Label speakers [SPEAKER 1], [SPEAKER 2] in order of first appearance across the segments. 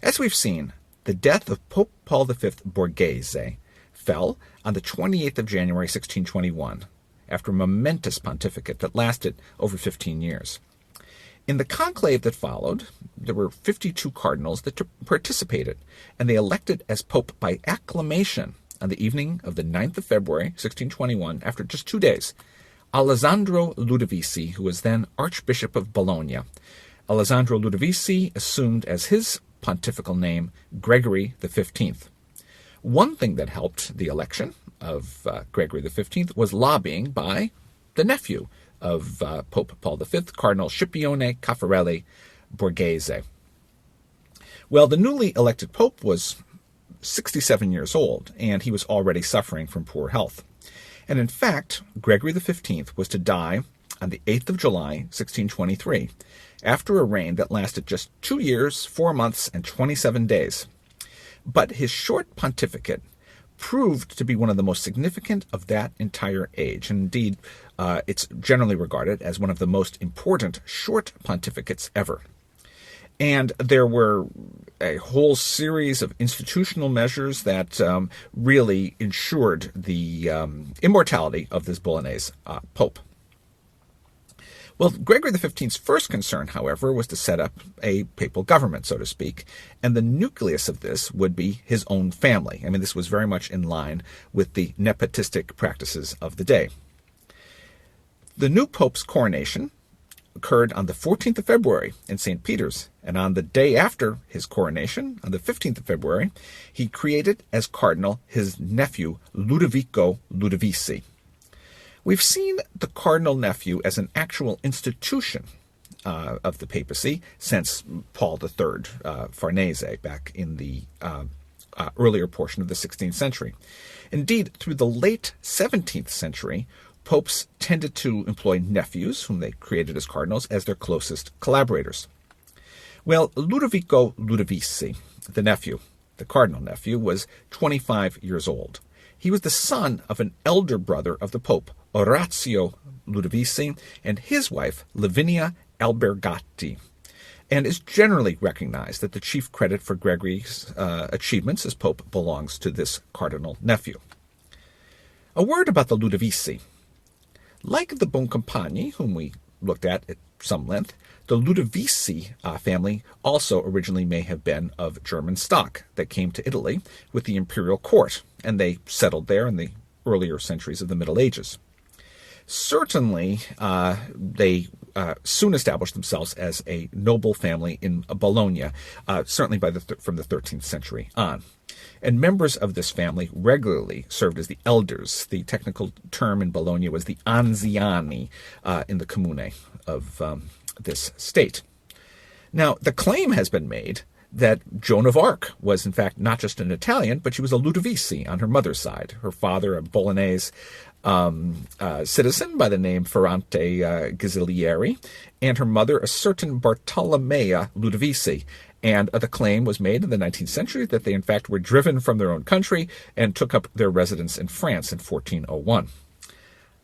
[SPEAKER 1] As we've seen, the death of Pope Paul V Borghese fell on the 28th of January 1621, after a momentous pontificate that lasted over 15 years. In the conclave that followed, there were 52 cardinals that participated, and they elected as pope by acclamation on the evening of the 9th of February 1621, after just 2 days, Alessandro Ludovisi, who was then Archbishop of Bologna. Alessandro Ludovisi assumed as his pontifical name Gregory XV. One thing that helped the election of Gregory XV was lobbying by the nephew of Pope Paul V, Cardinal Scipione Caffarelli Borghese. Well, the newly elected pope was 67 years old, and he was already suffering from poor health. And in fact, Gregory XV was to die on the 8th of July, 1623, after a reign that lasted just 2 years, 4 months, and 27 days. But his short pontificate proved to be one of the most significant of that entire age. And indeed, it's generally regarded as one of the most important short pontificates ever. And there were a whole series of institutional measures that really ensured the immortality of this Bolognese pope. Well, Gregory XV's first concern, however, was to set up a papal government, so to speak, and the nucleus of this would be his own family. I mean, this was very much in line with the nepotistic practices of the day. The new pope's coronation occurred on the 14th of February in St. Peter's, and on the day after his coronation, on the 15th of February, he created as cardinal his nephew, Ludovico Ludovisi. We've seen the cardinal nephew as an actual institution of the papacy since Paul III Farnese back in the earlier portion of the 16th century. Indeed, through the late 17th century, popes tended to employ nephews, whom they created as cardinals, as their closest collaborators. Well, Ludovico Ludovisi, the nephew, the cardinal nephew, was 25 years old. He was the son of an elder brother of the Pope, Orazio Ludovisi, and his wife, Lavinia Albergati, and is generally recognized that the chief credit for Gregory's achievements as Pope belongs to this cardinal nephew. A word about the Ludovisi. Like the Boncompagni, whom we looked at some length, the Ludovisi family also originally may have been of German stock that came to Italy with the imperial court, and they settled there in the earlier centuries of the Middle Ages. Certainly, they soon established themselves as a noble family in Bologna, certainly from the 13th century on. And members of this family regularly served as the elders. The technical term in Bologna was the anziani in the comune of this state. Now, the claim has been made that Joan of Arc was, in fact, not just an Italian, but she was a Ludovisi on her mother's side. Her father, a Bolognese citizen by the name Ferrante Ghisilieri, and her mother, a certain Bartolomea Ludovisi. And the claim was made in the 19th century that they, in fact, were driven from their own country and took up their residence in France in 1401.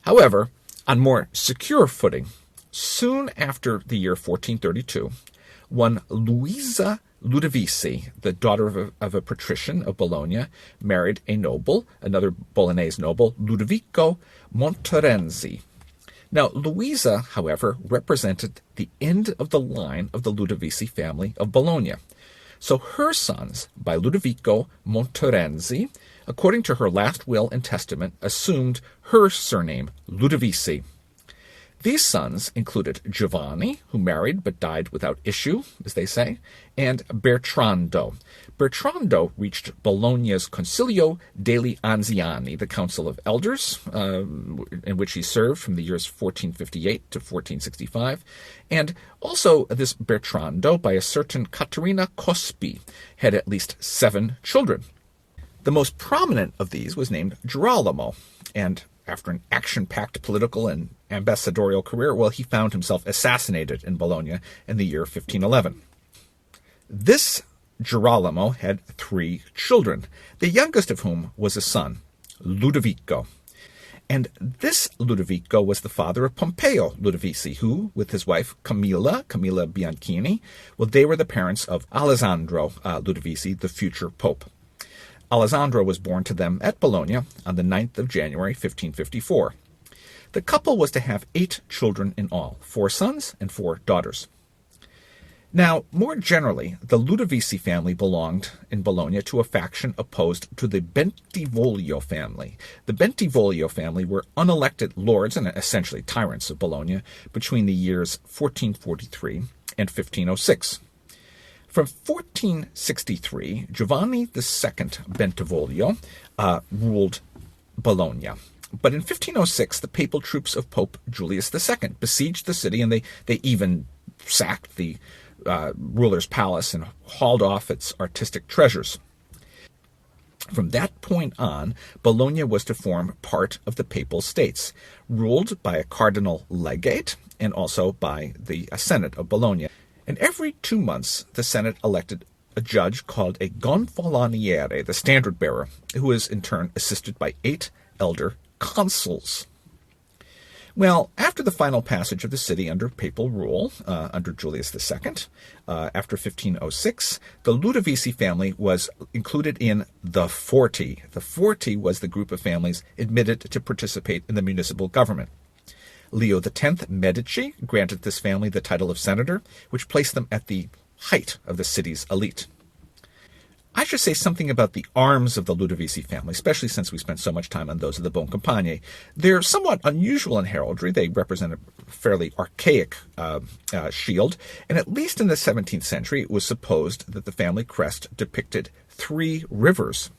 [SPEAKER 1] However, on more secure footing, soon after the year 1432, one Luisa Ludovisi, the daughter of a patrician of Bologna, married a noble, another Bolognese noble, Ludovico Montmorency. Now, Luisa, however, represented the end of the line of the Ludovisi family of Bologna. So her sons, by Ludovico Montmorency, according to her last will and testament, assumed her surname, Ludovisi. These sons included Giovanni, who married but died without issue, as they say, and Bertrando. Bertrando reached Bologna's Consiglio degli Anziani, the Council of Elders, in which he served from the years 1458 to 1465, and also this Bertrando, by a certain Caterina Cospi, had at least 7 children. The most prominent of these was named Girolamo, and after an action-packed political and ambassadorial career, well, he found himself assassinated in Bologna in the year 1511. This Girolamo had 3 children, the youngest of whom was a son, Ludovico. And this Ludovico was the father of Pompeo Ludovisi, who, with his wife Camilla Bianchini, well, they were the parents of Alessandro Ludovisi, the future pope. Alessandro was born to them at Bologna on the 9th of January, 1554. The couple was to have 8 children in all, 4 sons and 4 daughters. Now, more generally, the Ludovisi family belonged in Bologna to a faction opposed to the Bentivoglio family. The Bentivoglio family were unelected lords and essentially tyrants of Bologna between the years 1443 and 1506. From 1463, Giovanni II Bentivoglio ruled Bologna. But in 1506, the papal troops of Pope Julius II besieged the city, and they even sacked the ruler's palace and hauled off its artistic treasures. From that point on, Bologna was to form part of the Papal States, ruled by a cardinal legate and also by the Senate of Bologna. And every 2 months, the Senate elected a judge called a gonfaloniere, the standard bearer, who is in turn assisted by 8 elder consuls. Well, after the final passage of the city under papal rule, under Julius II, after 1506, the Ludovisi family was included in the Forty. The Forty was the group of families admitted to participate in the municipal government. Leo X Medici granted this family the title of senator, which placed them at the height of the city's elite. I should say something about the arms of the Ludovisi family, especially since we spent so much time on those of the Boncompagni. They're somewhat unusual in heraldry. They represent a fairly archaic shield, and at least in the 17th century, it was supposed that the family crest depicted 3 rivers.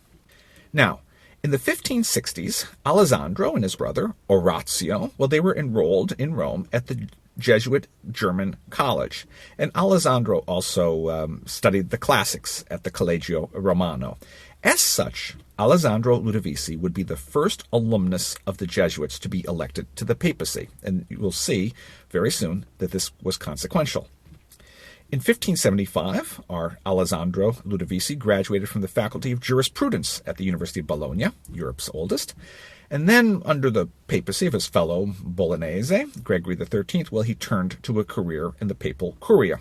[SPEAKER 1] Now, in the 1560s, Alessandro and his brother, Orazio, well, they were enrolled in Rome at the Jesuit German College. And Alessandro also studied the classics at the Collegio Romano. As such, Alessandro Ludovisi would be the first alumnus of the Jesuits to be elected to the papacy. And you will see very soon that this was consequential. In 1575, our Alessandro Ludovisi graduated from the Faculty of Jurisprudence at the University of Bologna, Europe's oldest. And then, under the papacy of his fellow Bolognese, Gregory XIII, well, he turned to a career in the papal curia.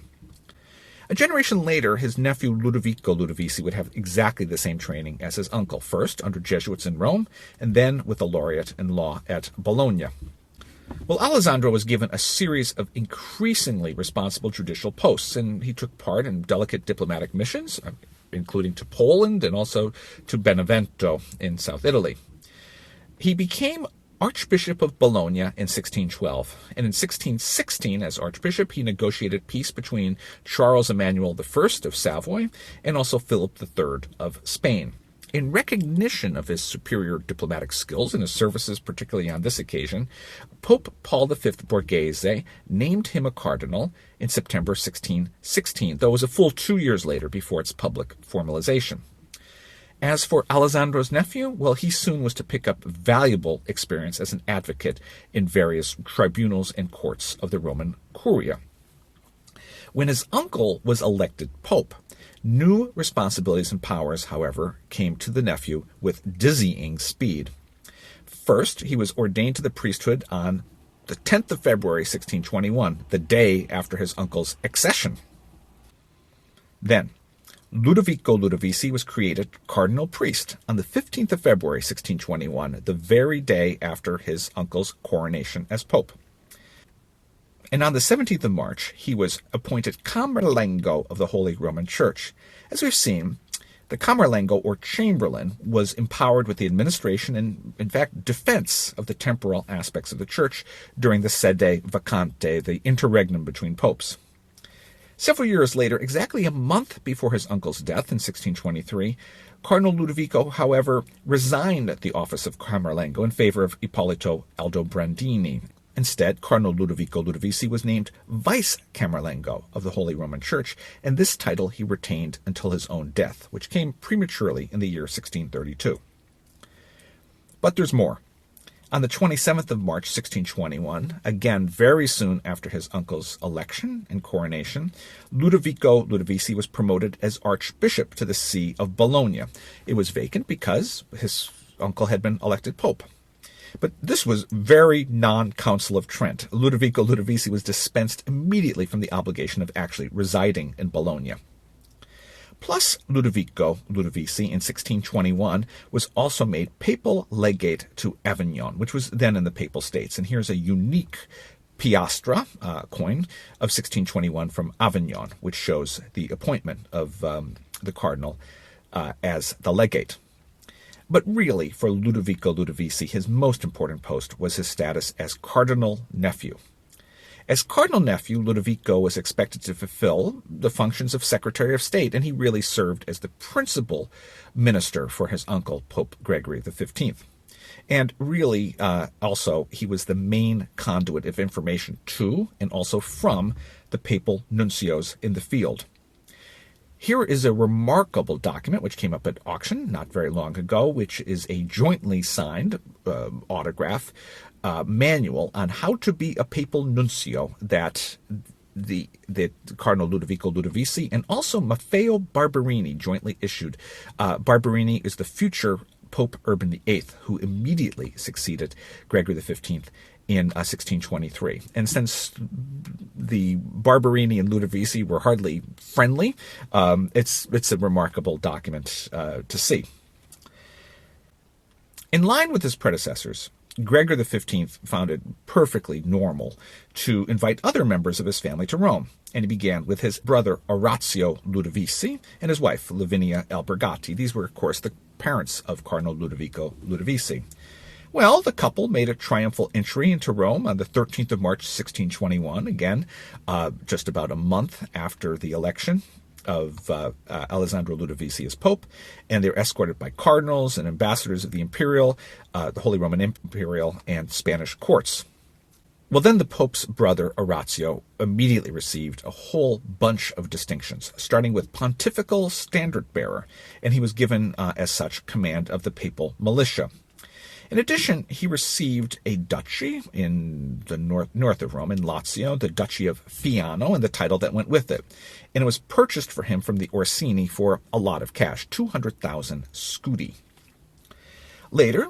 [SPEAKER 1] A generation later, his nephew Ludovico Ludovisi would have exactly the same training as his uncle, first under Jesuits in Rome, and then with a laureate in law at Bologna. Well, Alessandro was given a series of increasingly responsible judicial posts, and he took part in delicate diplomatic missions, including to Poland and also to Benevento in South Italy. He became Archbishop of Bologna in 1612, and in 1616, as Archbishop, he negotiated peace between Charles Emmanuel I of Savoy and also Philip III of Spain. In recognition of his superior diplomatic skills and his services, particularly on this occasion, Pope Paul V Borghese named him a cardinal in September 1616, though it was a full 2 years later before its public formalization. As for Alessandro's nephew, well, he soon was to pick up valuable experience as an advocate in various tribunals and courts of the Roman Curia. When his uncle was elected pope, new responsibilities and powers, however, came to the nephew with dizzying speed. First, he was ordained to the priesthood on the 10th of February, 1621, the day after his uncle's accession. Then, Ludovico Ludovisi was created cardinal priest on the 15th of February, 1621, the very day after his uncle's coronation as pope. And on the 17th of March, he was appointed Camerlengo of the Holy Roman Church. As we've seen, the Camerlengo, or Chamberlain, was empowered with the administration and, in fact, defense of the temporal aspects of the church during the sede vacante, the interregnum between popes. Several years later, exactly a month before his uncle's death in 1623, Cardinal Ludovico, however, resigned the office of Camerlengo in favor of Ippolito Aldobrandini. Instead, Cardinal Ludovico Ludovisi was named Vice Camerlengo of the Holy Roman Church, and this title he retained until his own death, which came prematurely in the year 1632. But there's more. On the 27th of March, 1621, again very soon after his uncle's election and coronation, Ludovico Ludovisi was promoted as Archbishop to the See of Bologna. It was vacant because his uncle had been elected Pope. But this was very non-Council of Trent. Ludovico Ludovisi was dispensed immediately from the obligation of actually residing in Bologna. Plus, Ludovico Ludovisi in 1621 was also made papal legate to Avignon, which was then in the Papal States. And here's a unique piastra coin of 1621 from Avignon, which shows the appointment of the cardinal as the legate. But really, for Ludovico Ludovisi, his most important post was his status as cardinal nephew. As cardinal nephew, Ludovico was expected to fulfill the functions of Secretary of State, and he really served as the principal minister for his uncle, Pope Gregory XV. And really, also, he was the main conduit of information to and also from the papal nuncios in the field. Here is a remarkable document which came up at auction not very long ago, which is a jointly signed autograph manual on how to be a papal nuncio that the Cardinal Ludovico Ludovisi and also Maffeo Barberini jointly issued. Barberini is the future Pope Urban VIII, who immediately succeeded Gregory XV in 1623. And since the Barberini and Ludovisi were hardly friendly, it's a remarkable document to see. In line with his predecessors, Gregory XV found it perfectly normal to invite other members of his family to Rome, and he began with his brother Orazio Ludovisi and his wife Lavinia Albergati. These were, of course, the parents of Cardinal Ludovico Ludovisi. Well, the couple made a triumphal entry into Rome on the 13th of March, 1621, again, just about a month after the election of Alessandro Ludovisi as Pope, and they're escorted by cardinals and ambassadors of the Imperial, the Holy Roman Imperial, and Spanish courts. Well, then the Pope's brother, Orazio, immediately received a whole bunch of distinctions, starting with Pontifical Standard Bearer, and he was given, as such, command of the papal militia. In addition, he received a duchy in the north of Rome, in Lazio, the Duchy of Fiano, and the title that went with it. And it was purchased for him from the Orsini for a lot of cash, 200,000 scudi. Later,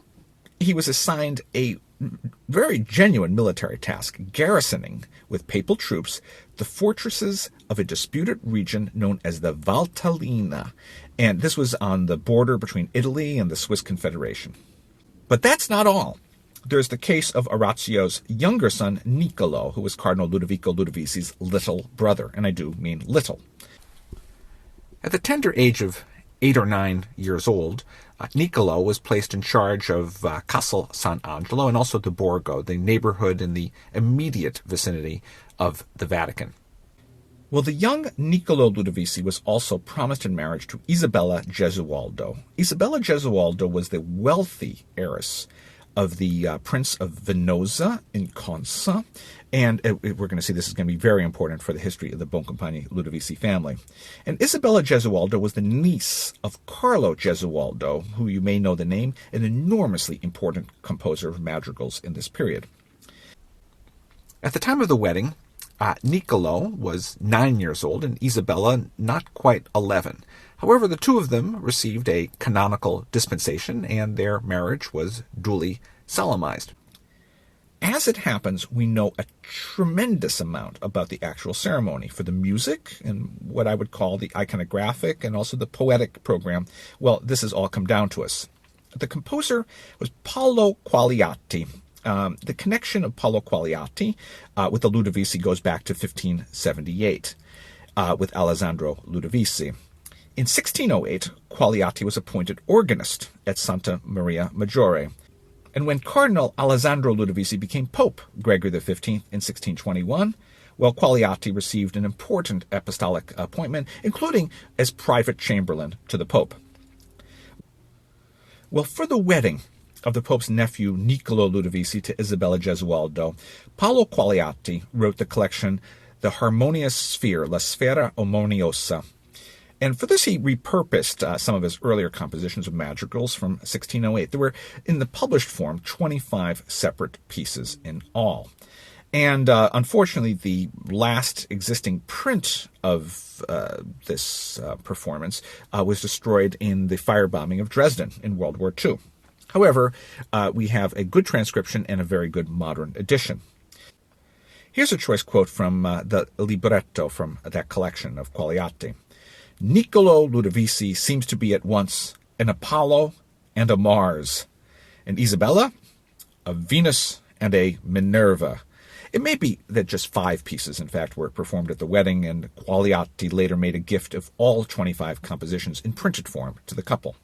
[SPEAKER 1] he was assigned a very genuine military task, garrisoning with papal troops the fortresses of a disputed region known as the Valtellina, and this was on the border between Italy and the Swiss Confederation. But that's not all. There's the case of Orazio's younger son, Niccolo, who was Cardinal Ludovico Ludovisi's little brother, and I do mean little. At the tender age of 8 or 9 years old, Niccolo was placed in charge of Castel San Angelo and also the Borgo, the neighborhood in the immediate vicinity of the Vatican. Well, the young Niccolo Ludovisi was also promised in marriage to Isabella Gesualdo. Isabella Gesualdo was the wealthy heiress of the Prince of Venosa in Consa, and we're going to see this is going to be very important for the history of the Boncompagni Ludovisi family. And Isabella Gesualdo was the niece of Carlo Gesualdo, who you may know the name, an enormously important composer of madrigals in this period. At the time of the wedding, Niccolo was 9 years old and Isabella not quite 11. However, the two of them received a canonical dispensation and their marriage was duly solemnized. As it happens, we know a tremendous amount about the actual ceremony. For the music and what I would call the iconographic and also the poetic program, well, this has all come down to us. The composer was Paolo Qualiati. The connection of Paolo Qualiati with the Ludovisi goes back to 1578 with Alessandro Ludovisi. In 1608, Qualiati was appointed organist at Santa Maria Maggiore. And when Cardinal Alessandro Ludovisi became Pope Gregory XV in 1621, well, Qualiati received an important apostolic appointment, including as private chamberlain to the Pope. Well, for the wedding of the Pope's nephew Niccolo Ludovisi to Isabella Gesualdo, Paolo Qualiati wrote the collection The Harmonious Sphere, La Sfera Armoniosa. And for this, he repurposed some of his earlier compositions of madrigals from 1608. There were, in the published form, 25 separate pieces in all. And unfortunately, the last existing print of this performance was destroyed in the firebombing of Dresden in World War II. However, we have a good transcription and a very good modern edition. Here's a choice quote from the libretto from that collection of Qualiati. Niccolo Ludovisi seems to be at once an Apollo and a Mars, an Isabella, a Venus, and a Minerva. It may be that just 5 pieces, in fact, were performed at the wedding, and Qualiati later made a gift of all 25 compositions in printed form to the couple.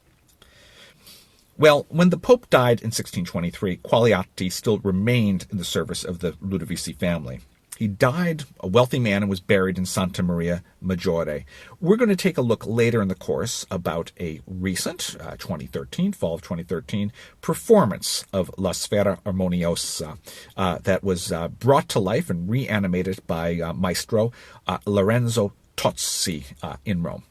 [SPEAKER 1] Well, when the Pope died in 1623, Qualiati still remained in the service of the Ludovisi family. He died a wealthy man and was buried in Santa Maria Maggiore. We're going to take a look later in the course about a recent, fall of 2013, performance of La Sfera Armoniosa that was brought to life and reanimated by Maestro Lorenzo Tozzi in Rome.